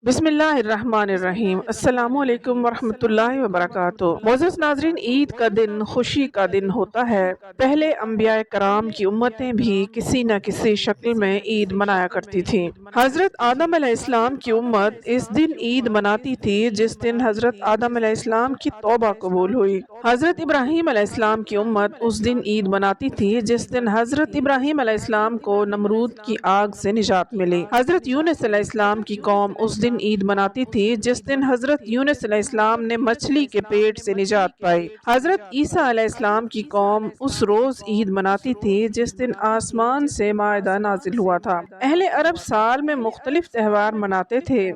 بسم اللہ الرحمن الرحیم۔ السلام علیکم ورحمۃ اللہ وبرکاتہ۔ معزز ناظرین، عید کا دن خوشی کا دن ہوتا ہے۔ پہلے انبیاء کرام کی امتیں بھی کسی نہ کسی شکل میں عید منایا کرتی تھیں۔ حضرت آدم علیہ السلام کی امت اس دن عید مناتی تھی جس دن حضرت آدم علیہ السلام کی توبہ قبول ہوئی۔ حضرت ابراہیم علیہ السلام کی امت اس دن عید مناتی تھی جس دن حضرت ابراہیم علیہ السلام کو نمرود کی آگ سے نجات ملی۔ حضرت یونس علیہ السلام کی قوم اس دن عید مناتی تھی جس دن حضرت یونس علیہ السلام نے مچھلی کے پیٹ سے نجات پائی۔ حضرت عیسیٰ علیہ السلام کی قوم اس روز عید مناتی تھی جس دن آسمان سے مائدہ نازل ہوا تھا۔ اہل عرب سال میں مختلف تہوار مناتے تھے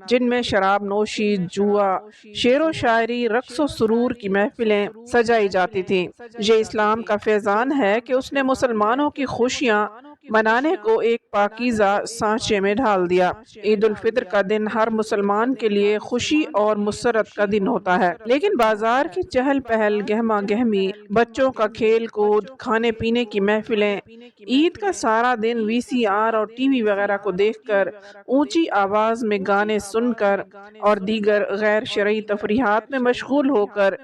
جن میں شراب نوشی، جوا، شعر و شاعری، رقص و سرور کی محفلیں سجائی جاتی تھیں۔ یہ اسلام کا فیضان ہے کہ اس نے مسلمانوں کی خوشیاں منانے کو ایک پاکیزہ سانچے میں ڈھال دیا۔ عید الفطر کا دن ہر مسلمان کے لیے خوشی اور مسرت کا دن ہوتا ہے، لیکن بازار کی چہل پہل، گہما گہمی، بچوں کا کھیل کود، کھانے پینے کی محفلیں، عید کا سارا دن وی سی آر اور ٹی وی وغیرہ کو دیکھ کر، اونچی آواز میں گانے سن کر اور دیگر غیر شرعی تفریحات میں مشغول ہو کر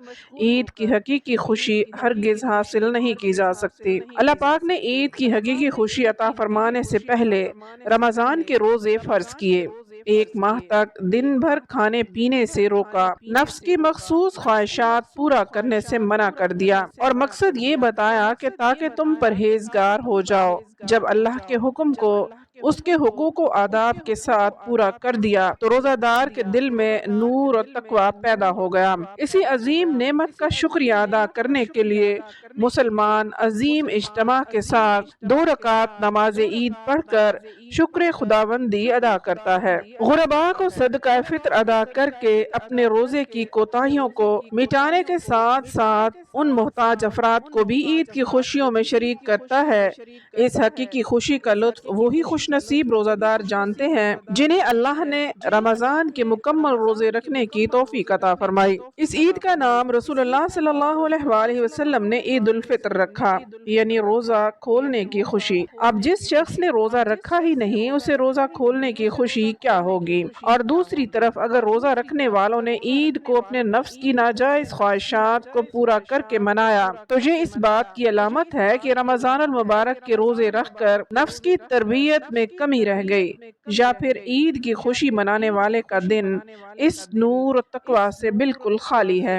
عید کی حقیقی خوشی ہرگز حاصل نہیں کی جا سکتی۔ اللہ پاک نے عید کی حقیقی خوشی عطا فرمانے سے پہلے رمضان کے روزے فرض کیے، ایک ماہ تک دن بھر کھانے پینے سے روکا، نفس کی مخصوص خواہشات پورا کرنے سے منع کر دیا اور مقصد یہ بتایا کہ تاکہ تم پرہیزگار ہو جاؤ۔ جب اللہ کے حکم کو اس کے حقوق و آداب کے ساتھ پورا کر دیا تو روزہ دار کے دل میں نور اور تقوی پیدا ہو گیا۔ اسی عظیم نعمت کا شکریہ ادا کرنے کے لیے مسلمان عظیم اجتماع کے ساتھ 2 رکعت نماز عید پڑھ کر شکر خداوندی ادا کرتا ہے۔ غرباء کو صدقہ فطر ادا کر کے اپنے روزے کی کوتاہیوں کو مٹانے کے ساتھ ساتھ ان محتاج افراد کو بھی عید کی خوشیوں میں شریک کرتا ہے۔ اس حقیقی خوشی کا لطف وہی خوش نصیب روزہ دار جانتے ہیں جنہیں اللہ نے رمضان کے مکمل روزے رکھنے کی توفیق عطا فرمائی۔ اس عید کا نام رسول اللہ صلی اللہ علیہ وآلہ وسلم نے عید الفطر رکھا، یعنی روزہ کھولنے کی خوشی۔ اب جس شخص نے روزہ رکھا ہی نہیں، اسے روزہ کھولنے کی خوشی کیا ہوگی؟ اور دوسری طرف اگر روزہ رکھنے والوں نے عید کو اپنے نفس کی ناجائز خواہشات کو پورا کر کے منایا تو یہ اس بات کی علامت ہے کہ رمضان المبارک کے روزے رکھ کر نفس کی تربیت میں کمی رہ گئی، یا پھر عید کی خوشی منانے والے کا دن اس نور و تقوی سے بالکل خالی ہے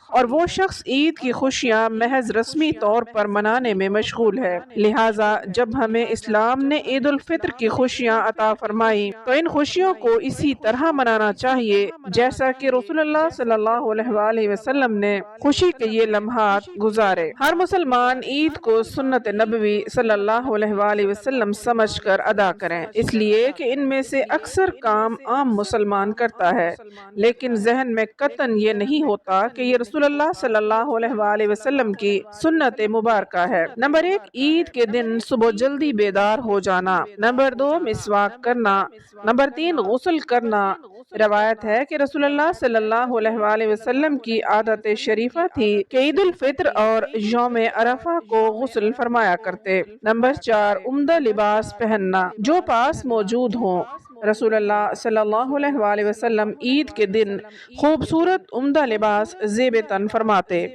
اور وہ شخص عید کی خوشیاں محض رسمی طور پر منانے میں مشغول ہے۔ لہٰذا جب ہمیں اسلام نے عید الفطر کی خوشیاں عطا فرمائی تو ان خوشیوں کو اسی طرح منانا چاہیے جیسا کہ رسول اللہ صلی اللہ علیہ وآلہ وسلم نے خوشی کے یہ لمحات گزارے۔ ہر مسلمان عید کو سنت نبوی صلی اللہ علیہ وآلہ وسلم سمجھ کر ادا کریں، اس لیے کہ ان میں سے اکثر کام عام مسلمان کرتا ہے، لیکن ذہن میں قطعاً یہ نہیں ہوتا کہ یہ رسول اللہ صلی اللہ علیہ وآلہ وسلم کی سنت مبارکہ ہے۔ نمبر 1، عید کے دن صبح جلدی بیدار ہو جانا۔ نمبر 2، مسواک کرنا۔ نمبر 3، غسل کرنا۔ روایت ہے کہ رسول اللہ صلی اللہ علیہ وآلہ وسلم کی عادت شریفہ تھی کہ عید الفطر اور یوم عرفہ کو غسل فرمایا کرتے۔ نمبر 4، عمدہ لباس پہننا، جو پاس موجود ہوں۔ رسول اللہ صلی اللہ علیہ وآلہ وسلم عید کے دن خوبصورت عمدہ لباس زیب تن فرماتے۔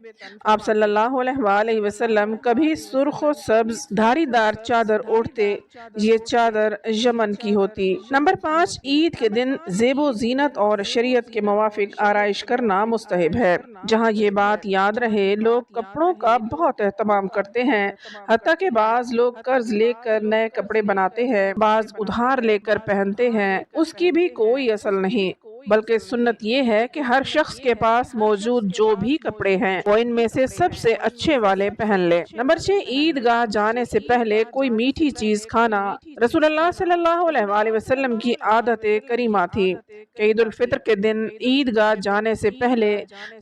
آپ صلی اللہ علیہ وآلہ وسلم کبھی سرخ و سبز دھاری دار چادر اوڑھتے، یہ چادر یمن کی ہوتی۔ نمبر 5، عید کے دن زیب و زینت اور شریعت کے موافق آرائش کرنا مستحب ہے۔ جہاں یہ بات یاد رہے، لوگ کپڑوں کا بہت اہتمام کرتے ہیں، حتیٰ کہ بعض لوگ قرض لے کر نئے کپڑے بناتے ہیں، بعض ادھار لے کر پہنتے ہیں، اس کی بھی کوئی اصل نہیں، بلکہ سنت یہ ہے کہ ہر شخص کے پاس موجود جو بھی کپڑے ہیں وہ ان میں سے سب سے اچھے والے پہن لے۔ نمبر 6، عید گاہ جانے سے پہلے کوئی میٹھی چیز کھانا۔ رسول اللہ صلی اللہ علیہ وآلہ وسلم کی عادت کریمہ تھی کہ عید الفطر کے دن عید گاہ جانے سے پہلے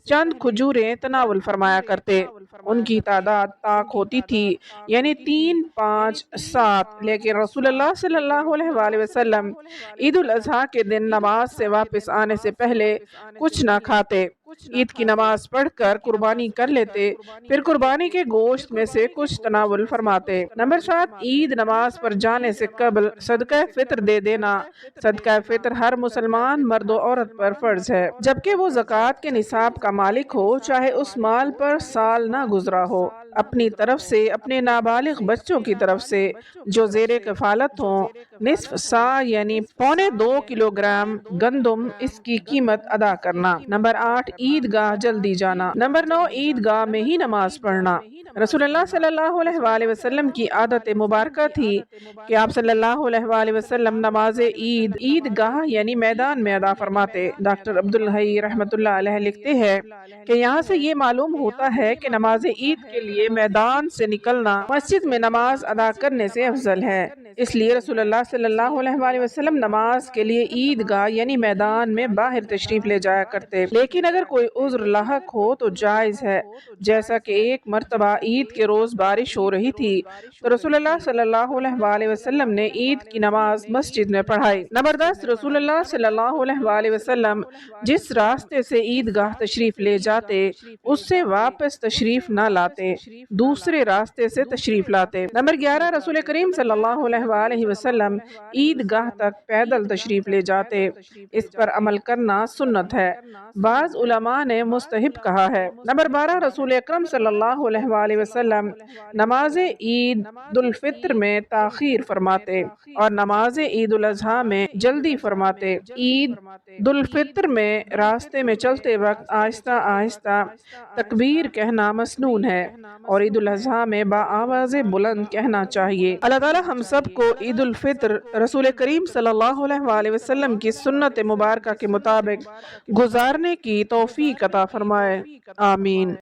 چند کھجوریں تناول فرمایا کرتے۔ ان کی تعداد طاق ہوتی تھی، یعنی 3، 5، 7، لیکن رسول اللہ صلی اللہ علیہ وآلہ وسلم عید الاضحیٰ کے دن نماز سے واپس آنے سے پہلے کچھ نہ کھاتے۔ عید کی نماز پڑھ کر قربانی کر لیتے، پھر قربانی کے گوشت میں سے کچھ تناول فرماتے۔ نمبر 7، عید نماز پر جانے سے قبل صدقہ فطر دے دینا۔ صدقہ فطر ہر مسلمان مرد و عورت پر فرض ہے، جبکہ وہ زکوٰۃ کے نصاب کا مالک ہو، چاہے اس مال پر سال نہ گزرا ہو۔ اپنی طرف سے، اپنے نابالغ بچوں کی طرف سے جو زیر کفالت ہوں، نصف سا یعنی 1.25 کلو گرام گندم اس کی قیمت ادا کرنا۔ نمبر 8، عید گاہ جلدی جانا۔ نمبر 9، عید گاہ میں ہی نماز پڑھنا۔ رسول اللہ صلی اللہ علیہ وآلہ وسلم کی عادت مبارکہ تھی کہ آپ صلی اللہ علیہ وآلہ وسلم نماز عید گاہ یعنی میدان میں ادا فرماتے۔ ڈاکٹر عبدالحی رحمۃ اللہ علیہ لکھتے ہیں کہ یہاں سے یہ معلوم ہوتا ہے کہ نماز عید کے لیے میدان سے نکلنا مسجد میں نماز ادا کرنے سے افضل ہے، اس لیے رسول اللہ صلی اللہ علیہ وآلہ وسلم نماز کے لیے عید گاہ یعنی میدان میں باہر تشریف لے جایا کرتے۔ لیکن اگر کوئی عذر لاحق ہو تو جائز ہے، جیسا کہ ایک مرتبہ عید کے روز بارش ہو رہی تھی تو رسول اللہ صلی اللہ علیہ وآلہ وسلم نے عید کی نماز مسجد میں پڑھائی۔ نمبر 10، رسول اللہ صلی اللہ علیہ وآلہ وسلم جس راستے سے عید گاہ تشریف لے جاتے اس سے واپس تشریف نہ لاتے، دوسرے راستے سے تشریف لاتے۔ نمبر 11، رسول کریم صلی اللہ علیہ وآلہ وسلم عید گاہ تک پیدل تشریف لے جاتے، اس پر عمل کرنا سنت ہے، بعض علماء نے مستحب کہا ہے۔ نمبر 12، رسول اکرم صلی اللہ علیہ وآلہ وسلم نماز عید الفطر میں تاخیر فرماتے اور نماز عید الاضحیٰ میں جلدی فرماتے۔ عید الفطر میں راستے میں چلتے وقت آہستہ آہستہ تکبیر کہنا مسنون ہے اور عید الاضحیٰ میں بآواز بلند کہنا چاہیے۔ اللہ تعالی ہم سب کو عید الفطر رسول کریم صلی اللہ علیہ وآلہ وسلم کی سنت مبارکہ کے مطابق گزارنے کی توفیق عطا فرمائے، آمین۔